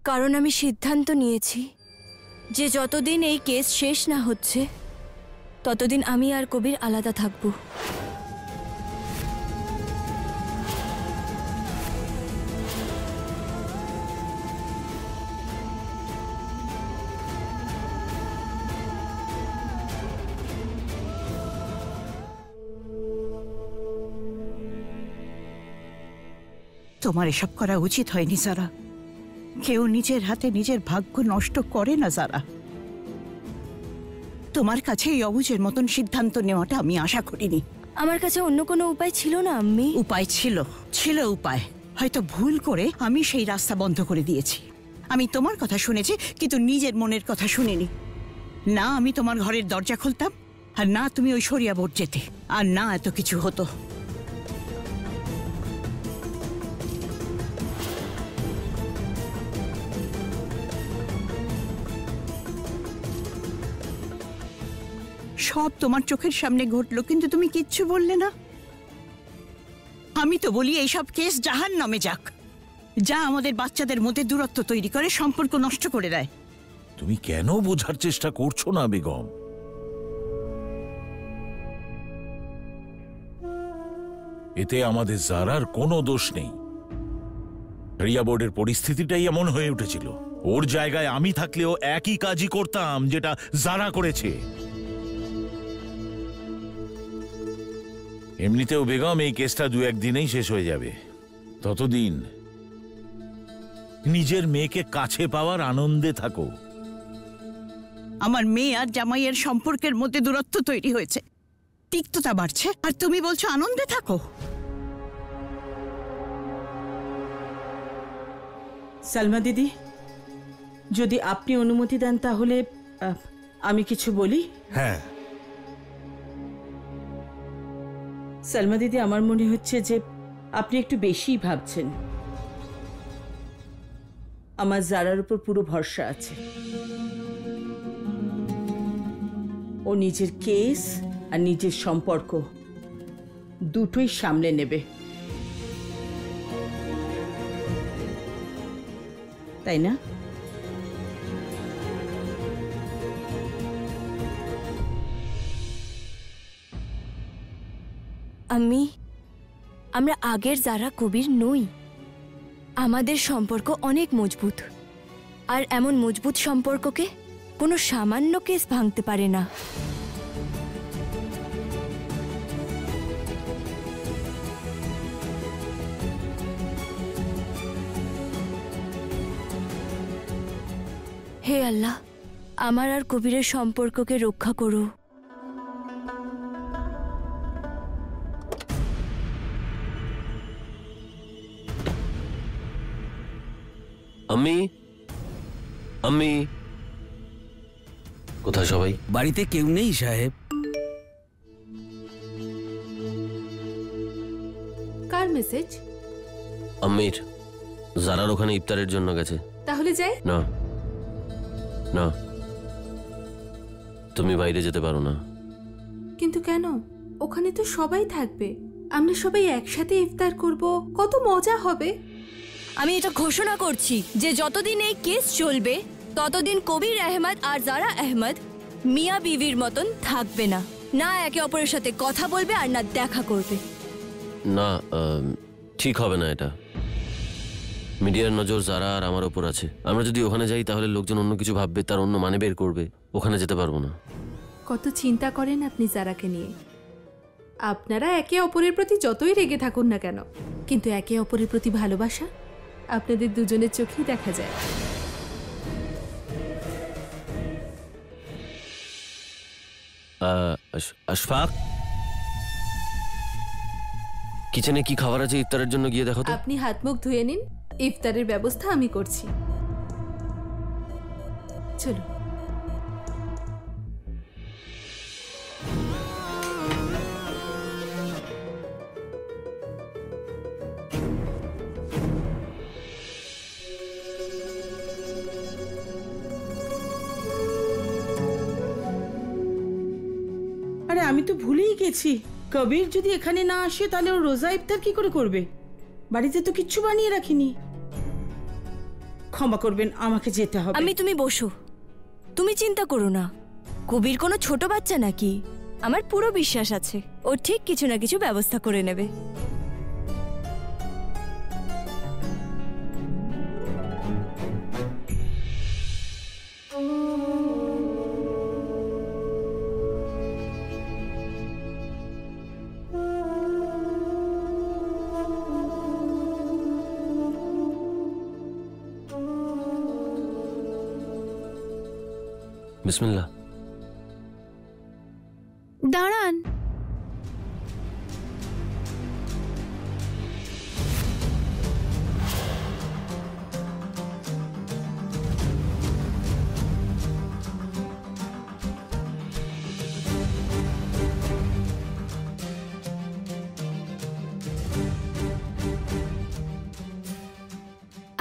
কারণ আমি সিদ্ধান্ত নিয়েছি যে যতদিন এই কেস শেষ না হচ্ছে ততদিন আমি আর কবির আলাদা থাকব। তোমার এসব করা উচিত হয়নি যারা। কেউ নিজের হাতে নিজের ভাগ্য নষ্ট করে না যারা। তোমার কাছে এই অবুঝের মতন সিদ্ধান্ত নেওয়াটা আমি আশা করিনি। আমার কাছে অন্য কোনো উপায় ছিল না আম্মি। উপায় ছিল উপায়। হয়তো ভুল করে আমি সেই রাস্তা বন্ধ করে দিয়েছি। আমি তোমার কথা শুনেছি কিন্তু নিজের মনের কথা শুনিনি। না আমি তোমার ঘরের দরজা খুলতাম, আর না তুমি ওই সরিয়া বোর্ড যেতে, আর না এত কিছু হতো। সব তোমার চোখের সামনে ঘটলো কিন্তু তুমি কিচ্ছু বললে না। আমি তো বলি এইসব কেস জাহান্নামে যাক, যা আমাদের বাচ্চাদের মধ্যে দূরত্ব তৈরি করে, সম্পর্ক নষ্ট করে দেয়। তুমি কেন বোঝার চেষ্টা করছো না বেগম? এতে আমাদের জারার কোনো দোষ নেই। রিয়া বোর্ডের পরিস্থিতিটাই এমন হয়ে উঠেছিল। ওর জায়গায় আমি থাকলেও একই কাজই করতাম যেটা জারা করেছে। এমনিতেও বেগম এই কেসটা 2-1 দিনেই শেষ হয়ে যাবে। ততদিন নিজের মেয়েকে কাছে পাওয়ার আনন্দে থাকো। আমার মেয়ে আর জামাইয়ের সম্পর্কের মধ্যে দূরত্ব তৈরি হয়েছে, তিক্ততা বাড়ছে, আর তুমি বলছো আনন্দে থাকো। সালমা দিদি, যদি আপনি অনুমতি দেন তাহলে আমি কিছু বলি। হ্যাঁ সালমা দিদি, আমার মনে হচ্ছে যে আপনি একটু বেশিই ভাবছেন। আমার জারার উপর পুরো ভরসা আছে। ও নিজের কেস আর নিজের সম্পর্ক দুটোই সামলে নেবে, তাই না? আমরা আগের যারা কবির নই। আমাদের সম্পর্ক অনেক মজবুত, আর এমন মজবুত সম্পর্ককে কোনো সামান্য কেস ভাঙতে পারে না। হে আল্লাহ, আমার আর কবিরের সম্পর্ককে রক্ষা করো। আম্মি, আম্মি কোথায় সবাই? বাড়িতে কেউ নেই সাহেব। কার মেসেজ? আম্মির। জারার ওখানে ইফতারের জন্য গেছে। তাহলে যাই? না না, তুমি বাইরে যেতে পারো না। কিন্তু কেন? ওখানে তো সবাই থাকবে, আমরা সবাই একসাথে ইফতার করব, কত মজা হবে। আমি এটা ঘোষণা করছি যে যতদিন এই কেস চলবে ততদিন কবির আহমদ আর জারা আহমদ মিয়া বিবির মতন থাকবে না। না একে অপরের সাথে কথা বলবে আর না দেখা করবে। না, ঠিক হবে না এটা। মিডিয়ার নজর জারা আর আমার ওপর আছে। আমরা যদি ওখানে যাই তাহলে লোকজন অন্য কিছু ভাববে, তার অন্য মানে বের করবে। ওখানে যেতে পারবো না। কত চিন্তা করেন আপনি জারাকে নিয়ে। আপনারা একে অপরের প্রতি যতই রেগে থাকুন না কেন, কিন্তু একে অপরের প্রতি ভালোবাসা আপনাদের দুজনের চোখেই দেখা যায়। আশফাক, কিচেনে কি খাবার আছে ইফতারের জন্য গিয়ে দেখো তো। আপনি হাত মুখ ধুয়ে নিন, ইফতারের ব্যবস্থা আমি করছি। চলো। আরে আমি তো ভুলেই গেছি, কবির যদি এখানে না আসে তাহলে ও রোজা ইফতার কি করে করবে? বাড়িতে তো কিচ্ছু বানিয়ে রাখিনি। ক্ষমা করবেন, আমাকে যেতে হবে। তুমি বসো, তুমি চিন্তা করো না। কবির কোনো ছোট বাচ্চা নাকি? আমার পুরো বিশ্বাস আছে ও ঠিক কিছু না কিছু ব্যবস্থা করে নেবে। বিসমিল্লাহ। দাঁড়ান,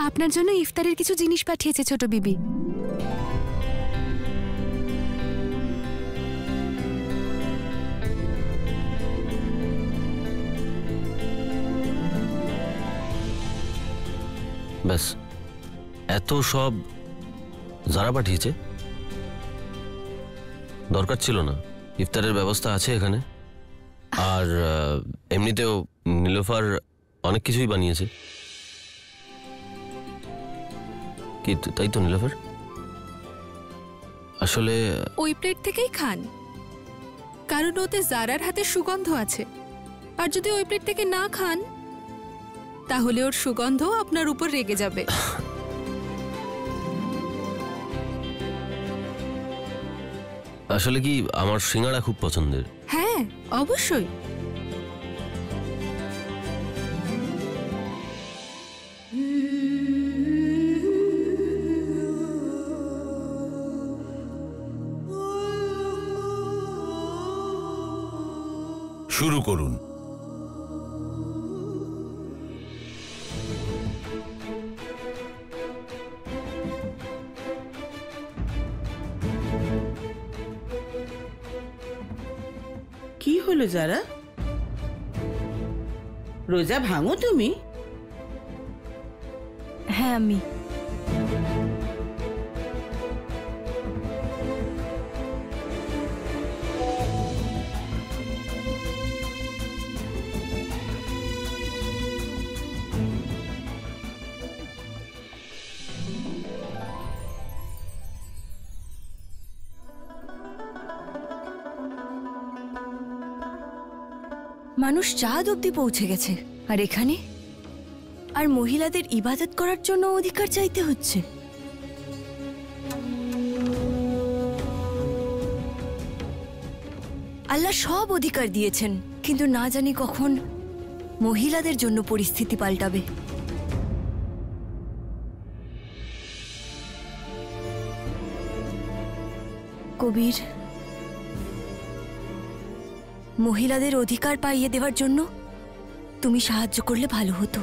আপনার জন্য ইফতারের কিছু জিনিস পাঠিয়েছে ছোট বিবি। ব্যাস, এত সব যারা পাঠিয়েছে? দরকার ছিল না, ইফতারের ব্যবস্থা আছে এখানে। আর এমনিতেও নীলোফার অনেক কিছুই বানিয়েছে। কি তাই তো নীলোফার? আসলে ওই প্লেট থেকেই খান, কারণ ওতে জারার হাতে সুগন্ধ আছে। আর যদি ওই প্লেট থেকে না খান তাহলে ওর সুগন্ধ আপনার উপর রেগে যাবে। আসলে কি, আমার সিঙ্গাড়া খুব পছন্দের। হ্যাঁ, অবশ্যই। শুরু করুন। কি হলো যারা? রোজা ভাঙো তুমি? হ্যাঁ আমি। মানুষ চাঁদ অব্দি পৌঁছে গেছে, আর এখানে আর মহিলাদের ইবাদত করার জন্য অধিকার চাইতে হচ্ছে। আল্লাহ সব অধিকার দিয়েছেন, কিন্তু না জানি কখন মহিলাদের জন্য পরিস্থিতি পাল্টাবে। কবির, মহিলাদের অধিকার পাইয়ে দেওয়ার জন্য তুমি সাহায্য করলে ভালো হতো।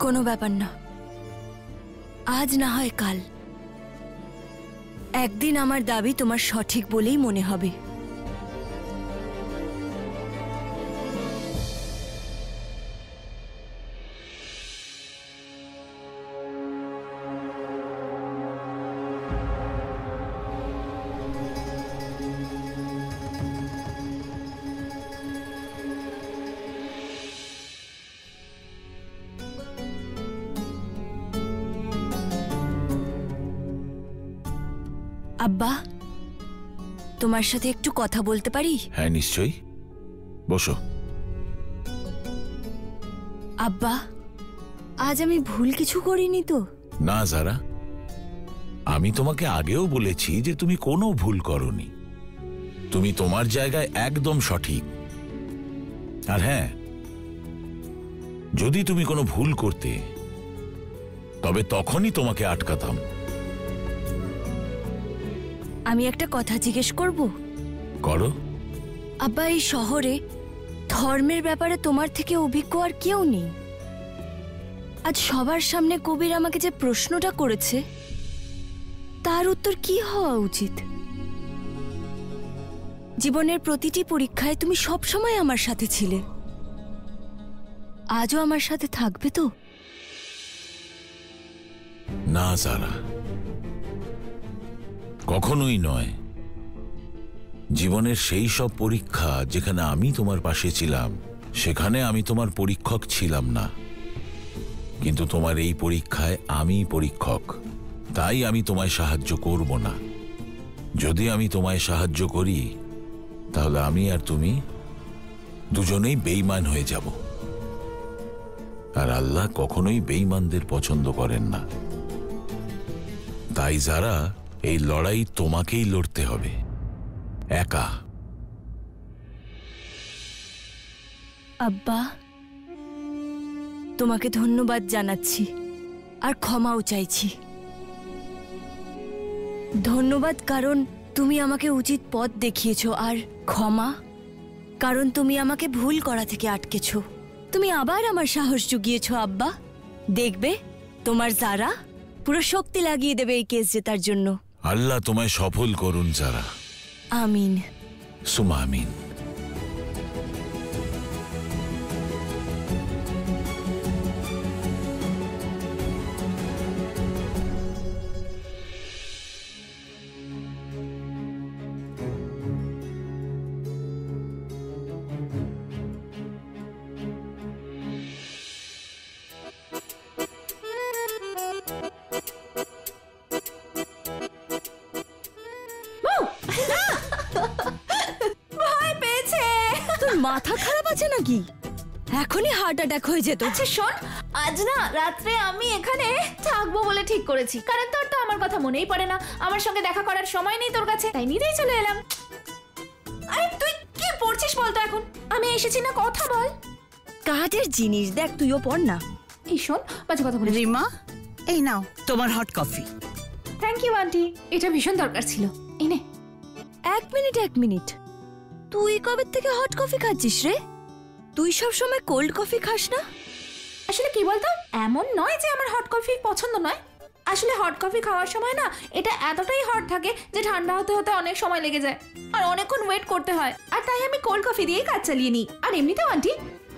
কোনো ব্যাপার না, আজ না হয় কাল একদিন আমার দাবি তোমার সঠিক বলেই মনে হবে। আব্বা, তোমার সাথে একটু কথা বলতে পারি? হ্যাঁ নিশ্চয়ই, বসো। আব্বা, আজ আমি ভুল কিছু করিনি তো? না যারা, আমি তোমাকে আগেও বলেছি যে তুমি কোনো ভুল করনি। তুমি তোমার জায়গায় একদম সঠিক। আর হ্যাঁ, যদি তুমি কোনো ভুল করতে তবে তখনই তোমাকে আটকাতাম। আমি একটা কথা জিজ্ঞেস করব? করো। আব্বা, এই শহরে ধর্মের ব্যাপারে তোমার থেকে অভিজ্ঞ আর কেউ নেই। আজ সবার সামনে কবির আমাকে যে প্রশ্নটা করেছে তার উত্তর কি হওয়া উচিত? জীবনের প্রতিটি পরীক্ষায় তুমি সবসময় আমার সাথে ছিলে, আজও আমার সাথে থাকবে তো? না সারা, কখনোই নয়। জীবনের সেই সব পরীক্ষা যেখানে আমি তোমার পাশে ছিলাম, সেখানে আমি তোমার পরীক্ষক ছিলাম না, কিন্তু তোমার এই পরীক্ষায় আমি পরীক্ষক। তাই আমি তোমায় সাহায্য করব না। যদি আমি তোমায় সাহায্য করি, তাহলে আমি আর তুমি দুজনেই বেঈমান হয়ে যাব, আর আল্লাহ কখনোই বেঈমানদের পছন্দ করেন না। তাই যারা, এই লড়াই তোমাকেই লড়তে হবে, একা। আব্বা, তোমাকে ধন্যবাদ জানাচ্ছি আর ক্ষমাও চাইছি। ধন্যবাদ কারণ তুমি আমাকে উচিত পথ দেখিয়েছো, আর ক্ষমা কারণ তুমি আমাকে ভুল করা থেকে আটকেছো। তুমি আবার আমার সাহস জুগিয়েছো আব্বা। দেখবে তোমার যারা পুরো শক্তি লাগিয়ে দেবে এই কেস জেতার জন্য। আল্লাহ তোমায় সফল করুন যারা। আমিন। সুমা আমিন। মাথা খারাপ আছে নাকি? এখনই হার্ট অ্যাটাক হয়ে যেত। আচ্ছা শোন, আজ না রাত্রে আমি এখানে থাকবো বলে ঠিক করেছি, কারণ তোর তো আমার কথা মনেই পড়ে না, আমার সঙ্গে দেখা করার সময় নেই তোর কাছে, তাই নিজেই চলে এলাম। আরে তুই কি পড়ছিস বলতো এখন? আমি এসেছি না, কথা বল। কাজের জিনিস দেখ, তুইও পড় না। এই শোন, বাজে কথা বলিস। রিমা, এই নাও তোমার hot coffee. Thank you aunty, এটা ভীষণ দরকার ছিল। এনে। এক মিনিট, তুই কবে থেকে হট কফি খাচ্ছিস রে? তুই সব সময় কোল্ড কফি খাস না? আসলে কি বলতো, এমন নয় যে আমার হট কফি পছন্দ নয়, আসলে হট কফি খাওয়ার সময় না এটা এতটাই হট থাকে যে ঠান্ডা হতে হতে অনেক সময় লেগে যায় আর অনেকক্ষণ ওয়েট করতে হয়, আর তাই আমি কোল্ড কফি দিয়েই কাজ চালিয়ে নিই। আর এমনিতেও আন্টি,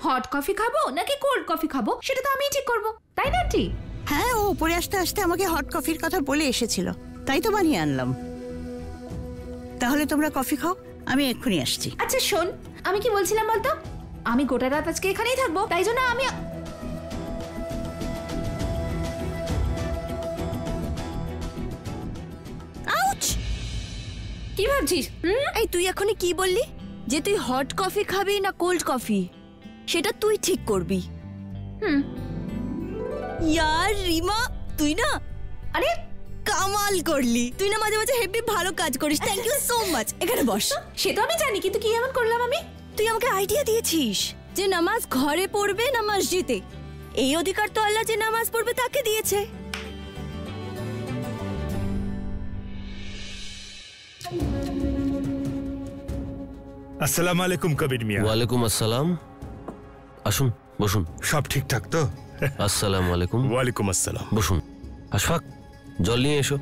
হট কফি খাবো নাকি কোল্ড কফি খাবো সেটা তো আমিই ঠিক করবো, তাই না আন্টি? হ্যাঁ, ও উপরে আসতে আসতে আমাকে হট কফির কথা বলে এসেছিল, তাই তো বানিয়ে আনলাম। তাহলে তোমরা কফি খাও, আমি এক্ষুনি আসছি। আচ্ছা শোন, আমি কি বলছিলাম বলতো, আমি গোটা রাত আজকে এখানেই থাকবো, তাই জন্য আমি আউচ! কি ভাবছিস? এই তুই এখনই কি বললি যে তুই হট কফি খাবি না কোল্ড কফি? সেটা তুই ঠিক করবি। ইয়ার রিমা, তুই না আরে কামাল করলি। তুই না মাঝে মাঝে হেভি ভালো কাজ করিস। Thank you so much. এখানে বস। সে তো আমি জানি, কিন্তু কি এমন করলাম আমি? তুই আমাকে আইডিয়া দিয়েছিস যে নামাজ ঘরে পড়বে না মসজিদে। এই অধিকার তো আল্লাহ যে নামাজ পড়বে তাকে দিয়েছে। আসসালামু আলাইকুম কবির মিয়া। ওয়ালাইকুম আসসালাম। আসুন, বসুন। সব ঠিকঠাক তো? আসসালামু আলাইকুম। ওয়ালাইকুম আসসালাম। বসুন। আশফাক, জল নিয়ে এসো।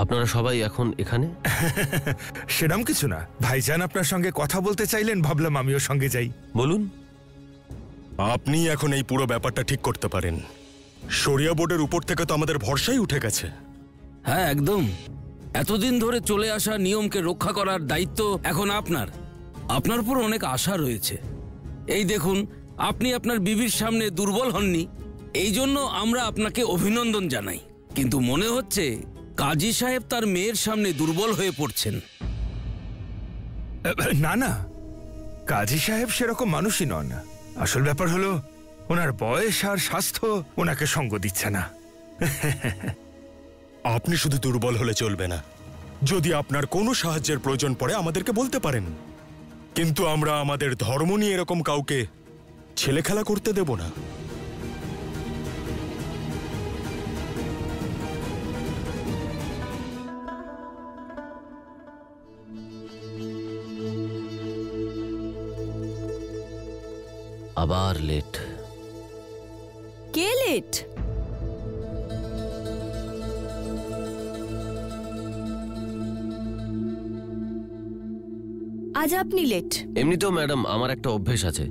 আপনারা সবাই এখন এখানে? সেরকম কিছু না, ভাইজান আপনার সঙ্গে কথা বলতে চাইলেন, ভাবলাম আমিও সঙ্গে যাই। বলুন। আপনি এখন এই পুরো ব্যাপারটা ঠিক করতে পারেন। শরিয়া বোর্ডের উপর থেকে তো আমাদের ভরসাই উঠে গেছে। হ্যাঁ একদম। এতদিন ধরে চলে আসা নিয়মকে রক্ষা করার দায়িত্ব এখন আপনার। আপনার উপর অনেক আশা রয়েছে। এই দেখুন, আপনি আপনার বিবির সামনে দুর্বল হননি, এই জন্য আমরা আপনাকে অভিনন্দন জানাই। কিন্তু মনে হচ্ছে কাজী সাহেব তার মেয়ের সামনে দুর্বল হয়ে পড়ছেন। না না, কাজী সাহেব সেরকম মানুষই নন। আসল ব্যাপার হলো ওনার বয়স আর স্বাস্থ্য ওনাকে সঙ্গ দিচ্ছে না। আপনি শুধু দুর্বল হলে চলবে না। যদি আপনার কোনো সাহায্যের প্রয়োজন পড়ে আমাদেরকে বলতে পারেন, কিন্তু আমরা আমাদের ধর্ম নিয়ে এরকম কাউকে ছেলে খেলা করতে দেব না। আবার লেট। কে লেট? আজ আপনি লেট। এমনিতেও ম্যাডাম আমার একটা অভ্যেস আছে,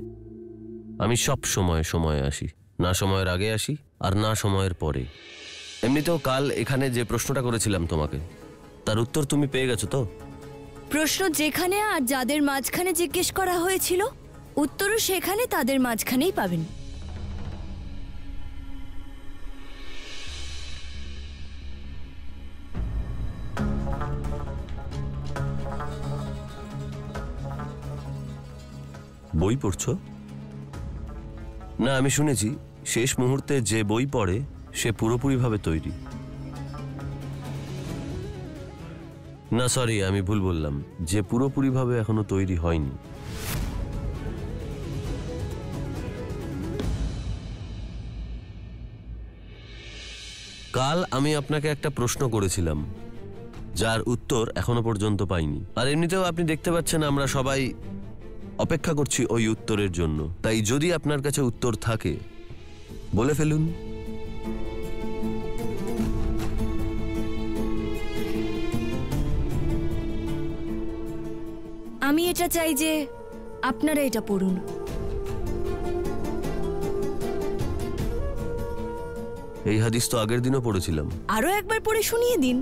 আমি সব সময় সময়ে আসি, না সময়ের আগে আসি আর না সময়ের পরে। এমনিতেও কাল এখানে যে প্রশ্নটা করেছিলাম তোমাকে, তার উত্তর তুমি পেয়ে গেছো তো? প্রশ্ন যেখানে আর যাদের মাঝখানে জিজ্ঞেস করা হয়েছিল, উত্তরও সেখানে তাদের মাঝখানেই পাবেন। বই পড়ছো? না, আমি শুনেছি শেষ মুহূর্তে যে বই পড়ে সে পুরোপুরিভাবে তৈরি। না সরি, আমি ভুল বললাম, যে পুরোপুরিভাবে এখনো তৈরি হয়নি। কাল আমি আপনাকে একটা প্রশ্ন করেছিলাম যার উত্তর এখনো পর্যন্ত পাইনি। আর এমনিতেও আপনি দেখতে পাচ্ছেন আমরা সবাই অপেক্ষা করছি ওই উত্তরের জন্য। তাই যদি আপনার কাছে উত্তর থাকে বলে ফেলুন। আমি এটা চাই যে আপনারা এটা পড়ুন। এই হাদিস তো আগের দিনও পড়েছিলাম। আরো একবার পড়ে শুনিয়ে দিন।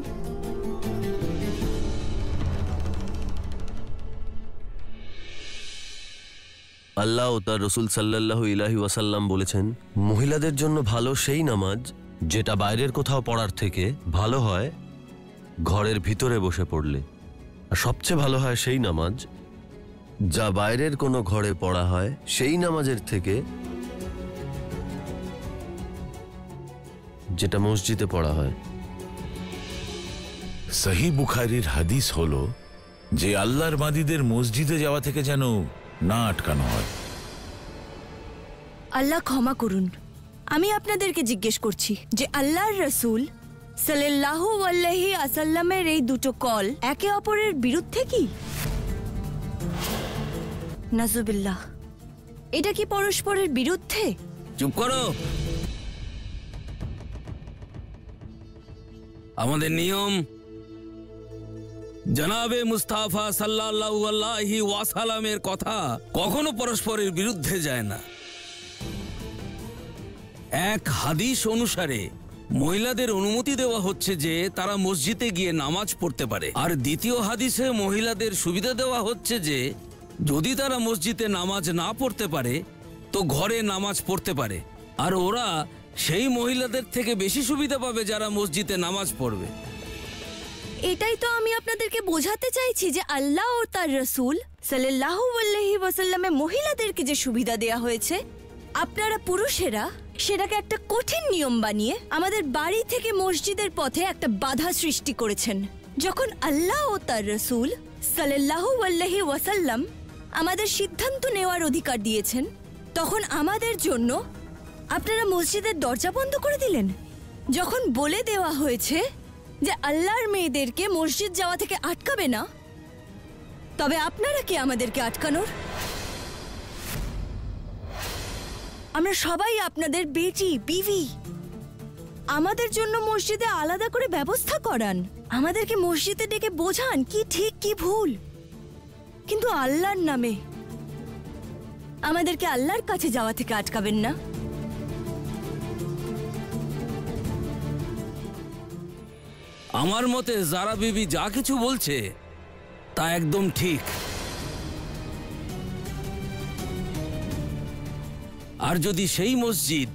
আল্লাহ ও তার রসুল সাল্লাল্লাহু আলাইহি ওয়াসাল্লাম বলেছেন, মহিলাদের জন্য ভালো সেই নামাজ যেটা বাইরের কোথাও পড়ার থেকে ভালো হয় ঘরের ভিতরে বসে পড়লে, আর সবচেয়ে ভালো হয় সেই নামাজ যা বাইরের কোনো ঘরে পড়া হয় সেই নামাজের থেকে যেটা মসজিদে পড়া হয়। সহি বুখারীর হাদিস হলো যে আল্লাহর বান্দীদের মসজিদে যাওয়া থেকে যেন না আটকানো হয়। আল্লাহ ক্ষমা করুন, আমি আপনাদেরকে জিজ্ঞেস করছি যে আল্লাহর রসুল সাল্লাল্লাহু আলাইহি ওয়াসাল্লামের এই দুটো কল একে অপরের বিরুদ্ধে কি? নাজুবিল্লাহ, এটা কি পরস্পরের বিরুদ্ধে? চুপ করো। আমাদের নিয়ম, জনাবে মুস্তাফা সাল্লাল্লাহু আলাইহি ওয়াসাল্লামের কথা কখনো পরস্পরের বিরুদ্ধে যায় না। এক হাদিস অনুসারে মহিলাদের অনুমতি দেওয়া হচ্ছে যে তারা মসজিদে গিয়ে নামাজ পড়তে পারে, আর দ্বিতীয় হাদিসে মহিলাদের সুবিধা দেওয়া হচ্ছে যে যদি তারা মসজিদে নামাজ না পড়তে পারে তো ঘরে নামাজ পড়তে পারে, আর ওরা সেই মহিলাদের থেকে বেশি সুবিধা পাবে যারা মসজিদে নামাজ পড়বে। এটাই তো আমি আপনাদেরকে বোঝাতে চাইছি যে আল্লাহ ও তার রসুল সাল্লাল্লাহু আলাইহি ওয়াসাল্লামে মহিলাদেরকে যে সুবিধা দেয়া হয়েছে, আপনারা পুরুষেরা সেটাকে একটা কঠিন নিয়ম বানিয়ে আমাদের বাড়ি থেকে মসজিদের পথে একটা বাধা সৃষ্টি করেছেন। যখন আল্লাহ ও তার রসুল সাল্লাল্লাহু আলাইহি ওয়াসাল্লাম আমাদের সিদ্ধান্ত নেওয়ার অধিকার দিয়েছেন, তখন আমাদের জন্য আপনারা মসজিদের দরজা বন্ধ করে দিলেন। যখন বলে দেওয়া হয়েছে যে আল্লাহর মেয়েদেরকে মসজিদ যাওয়া থেকে আটকাবে না, তবে আপনারা কি আমাদেরকে আটকানোর? আমরা সবাই আপনাদের বেটি বিবি। আমাদের জন্য মসজিদে আলাদা করে ব্যবস্থা করান, আমাদেরকে মসজিদে ডেকে বোঝান কি ঠিক কি ভুল, কিন্তু আল্লাহর নামে আমাদেরকে আল্লাহর কাছে যাওয়া থেকে আটকাবেন না। আমার মতে জারা বিবি যা কিছু বলছে তা একদম ঠিক। আর যদি সেই মসজিদ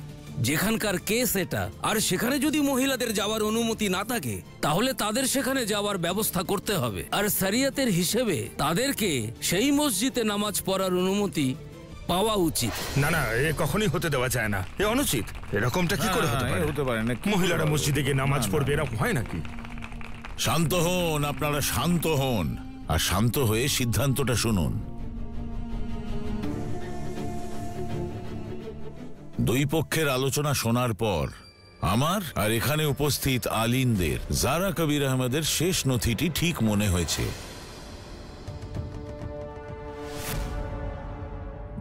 যেখানকার কেস এটা, আর সেখানে যদি মহিলাদের যাওয়ার অনুমতি না থাকে, তাহলে তাদের সেখানে যাওয়ার ব্যবস্থা করতে হবে। আর শরিয়তের হিসেবে তাদেরকে সেই মসজিদে নামাজ পড়ার অনুমতি পাওয়া উচিত। না না, এ কখনোই হতে দেওয়া যায় না, এ অনুচিত। এরকমটা কি করে হতে পারে? মহিলারা মসজিদে গিয়ে নামাজ পড়বে, এরকম হয় নাকি? শান্ত হন, আপনারা শান্ত হন, আর শান্ত হয়ে সিদ্ধান্তটা শুনুন। দুই পক্ষের আলোচনা শোনার পর আমার আর এখানে উপস্থিত আলিমদের জারা কবির আহমেদের শেষ নথিটি ঠিক মনে হয়েছে।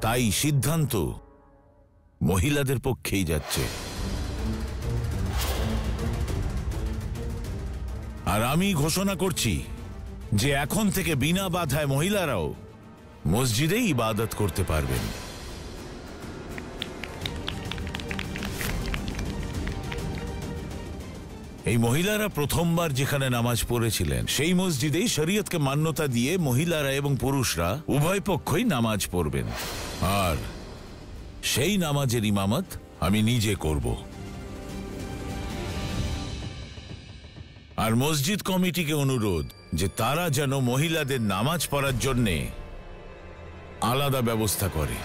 তাই সিদ্ধান্ত মহিলাদের পক্ষেই যাচ্ছে। আর আমি ঘোষণা করছি যে এখন থেকে বিনা বাধায় মহিলারাও মসজিদে ইবাদত করতে পারবেন। এই মহিলারা প্রথমবার যেখানে নামাজ পড়েছিলেন সেই মসজিদেই শরীয়তকে মান্যতা দিয়ে মহিলারা এবং পুরুষরা উভয় পক্ষই নামাজ পড়বেন, আর সেই নামাজের ইমামত আমি নিজে করব। আর মসজিদ কমিটিকে অনুরোধ যে তারা যেন মহিলাদের নামাজ পড়ার জন্যে আলাদা ব্যবস্থা করে।